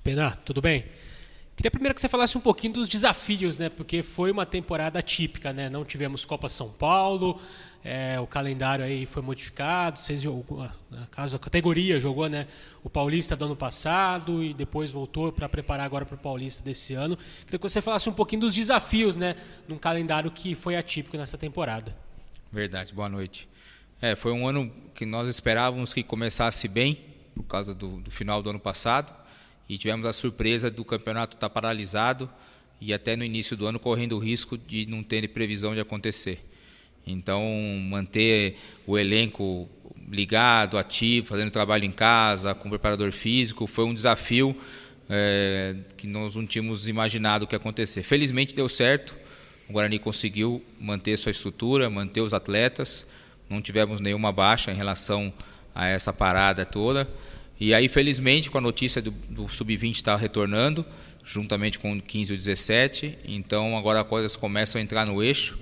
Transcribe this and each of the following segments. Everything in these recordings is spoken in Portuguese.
Pena, tudo bem? Queria primeiro que você falasse um pouquinho dos desafios, né? Porque foi uma temporada atípica, né? Não tivemos Copa São Paulo, o calendário aí foi modificado, a categoria jogou, né? O Paulista do ano passado e depois voltou para preparar agora para o Paulista desse ano. Queria que você falasse um pouquinho dos desafios, né? Num calendário que foi atípico nessa temporada. Verdade, boa noite. Foi um ano que nós esperávamos que começasse bem, por causa do final do ano passado, e tivemos a surpresa do campeonato estar paralisado e até no início do ano correndo o risco de não ter previsão de acontecer. Então, manter o elenco ligado, ativo, fazendo trabalho em casa, com preparador físico, foi um desafio que nós não tínhamos imaginado que ia acontecer. Felizmente deu certo, o Guarani conseguiu manter sua estrutura, manter os atletas, não tivemos nenhuma baixa em relação a essa parada toda. E aí, felizmente, com a notícia do Sub-20 estar retornando, juntamente com o 15 e o 17, então agora as coisas começam a entrar no eixo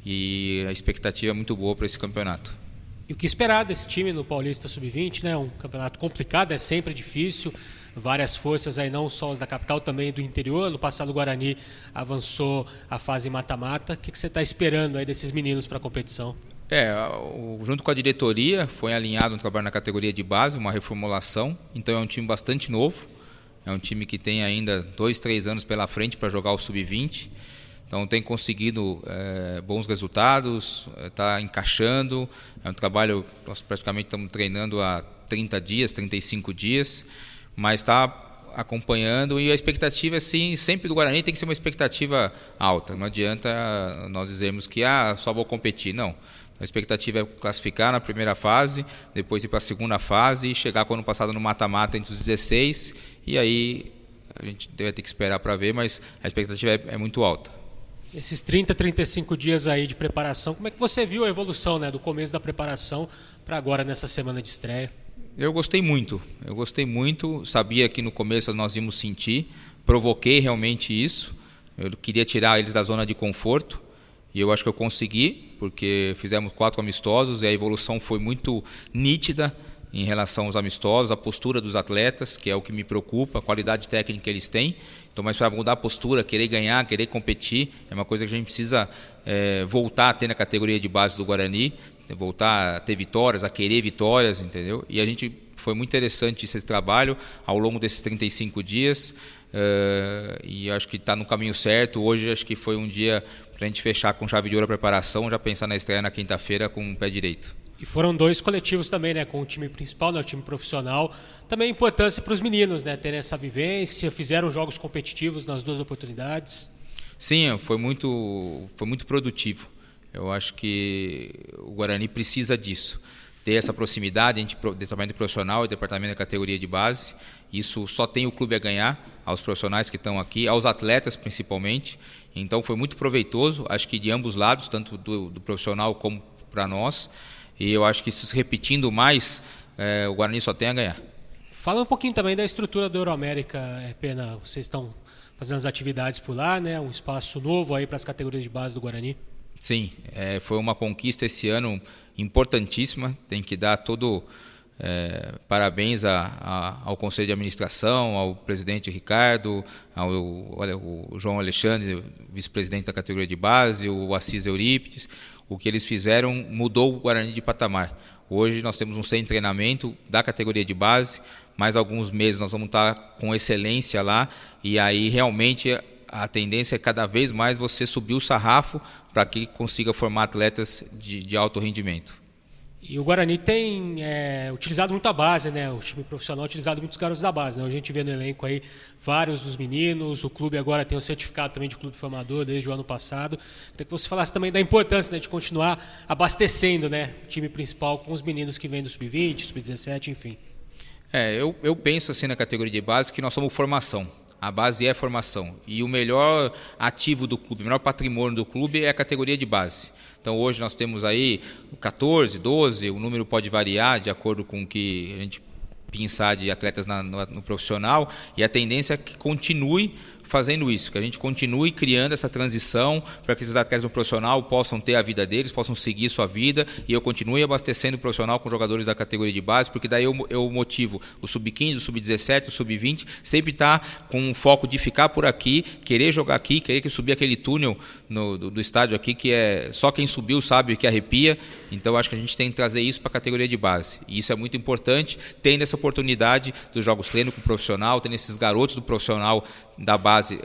e a expectativa é muito boa para esse campeonato. E o que esperar desse time no Paulista Sub-20, né? Um campeonato complicado, é sempre difícil, várias forças aí, não só as da capital, também do interior. No passado o Guarani avançou a fase mata-mata. O que você está esperando aí desses meninos para a competição? Junto com a diretoria, foi alinhado um trabalho na categoria de base, uma reformulação. Então é um time bastante novo, é um time que tem ainda 2, 3 anos pela frente para jogar o Sub-20. Então tem conseguido bons resultados, está encaixando. É um trabalho, nós praticamente estamos treinando há 30 dias, 35 dias, mas está acompanhando, e a expectativa assim, sempre do Guarani tem que ser uma expectativa alta. Não adianta nós dizermos que só vou competir, não. A expectativa é classificar na primeira fase, depois ir para a segunda fase e chegar com o ano passado no mata-mata entre os 16, e aí a gente vai ter que esperar para ver, mas a expectativa é muito alta. Esses 30, 35 dias aí de preparação, como é que você viu a evolução, né, do começo da preparação para agora nessa semana de estreia? Eu gostei muito, sabia que no começo nós íamos sentir, provoquei realmente isso, eu queria tirar eles da zona de conforto, e eu acho que eu consegui, porque fizemos 4 amistosos e a evolução foi muito nítida em relação aos amistosos, a postura dos atletas, que é o que me preocupa, a qualidade técnica que eles têm. Então, mas para mudar a postura, querer ganhar, querer competir, é uma coisa que a gente precisa voltar a ter na categoria de base do Guarani, voltar a ter vitórias, a querer vitórias, entendeu? E a gente foi muito interessante esse trabalho ao longo desses 35 dias, e acho que está no caminho certo. Hoje acho que foi um dia para a gente fechar com chave de ouro a preparação, já pensar na estreia na quinta-feira com o pé direito. E foram 2 coletivos também, né, com o time principal, né, o time profissional. Também importância para os meninos, né, terem essa vivência, fizeram jogos competitivos nas 2 oportunidades. Sim, foi muito produtivo. Eu acho que o Guarani precisa disso, ter essa proximidade entre o departamento profissional e o departamento da categoria de base. Isso só tem o clube a ganhar, aos profissionais que estão aqui, aos atletas principalmente. Então foi muito proveitoso, acho que de ambos lados, tanto do profissional como para nós. E eu acho que isso se repetindo mais, o Guarani só tem a ganhar. Fala um pouquinho também da estrutura do Euroamérica, Pena. Vocês estão fazendo as atividades por lá, né? Um espaço novo aí para as categorias de base do Guarani. Sim, foi uma conquista esse ano importantíssima. Tem que dar todo parabéns ao Conselho de Administração, ao presidente Ricardo, ao João Alexandre, vice-presidente da categoria de base, o Assis Eurípides. O que eles fizeram mudou o Guarani de patamar. Hoje nós temos um centro de treinamento da categoria de base, mais alguns meses nós vamos estar com excelência lá, e aí realmente a tendência é cada vez mais você subir o sarrafo para que consiga formar atletas de alto rendimento. E o Guarani tem utilizado muito a base, né? O time profissional tem utilizado muitos garotos da base, né? A gente vê no elenco aí vários dos meninos, o clube agora tem o certificado também de clube formador desde o ano passado. Queria que você falasse também da importância, né, de continuar abastecendo, né, o time principal com os meninos que vêm do Sub-20, Sub-17, enfim. Eu penso assim na categoria de base que nós somos formação. A base é formação. E o melhor ativo do clube, o melhor patrimônio do clube é a categoria de base. Então hoje nós temos aí 14, 12, o número pode variar de acordo com o que a gente pensar de atletas no profissional, e a tendência é que continue fazendo isso, que a gente continue criando essa transição para que esses atletas no profissional possam ter a vida deles, possam seguir sua vida, e eu continue abastecendo o profissional com jogadores da categoria de base, porque daí eu motivo o sub-15, o sub-17, o sub-20, sempre tá com um foco de ficar por aqui, querer jogar aqui, querer que subir aquele túnel do estádio aqui, que é só quem subiu sabe que arrepia. Então acho que a gente tem que trazer isso para a categoria de base, e isso é muito importante, tendo essa oportunidade dos jogos treino com o profissional, tendo esses garotos do profissional da base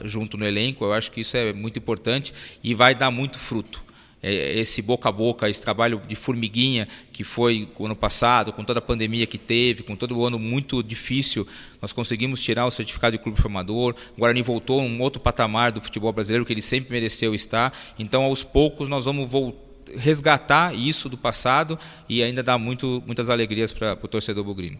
junto no elenco. Eu acho que isso é muito importante e vai dar muito fruto. Esse boca a boca, esse trabalho de formiguinha que foi o ano passado, com toda a pandemia que teve, com todo o ano muito difícil, nós conseguimos tirar o certificado de clube formador. O Guarani voltou a um outro patamar do futebol brasileiro que ele sempre mereceu estar. Então, aos poucos, nós vamos resgatar isso do passado e ainda dar muitas alegrias para o torcedor bugrino.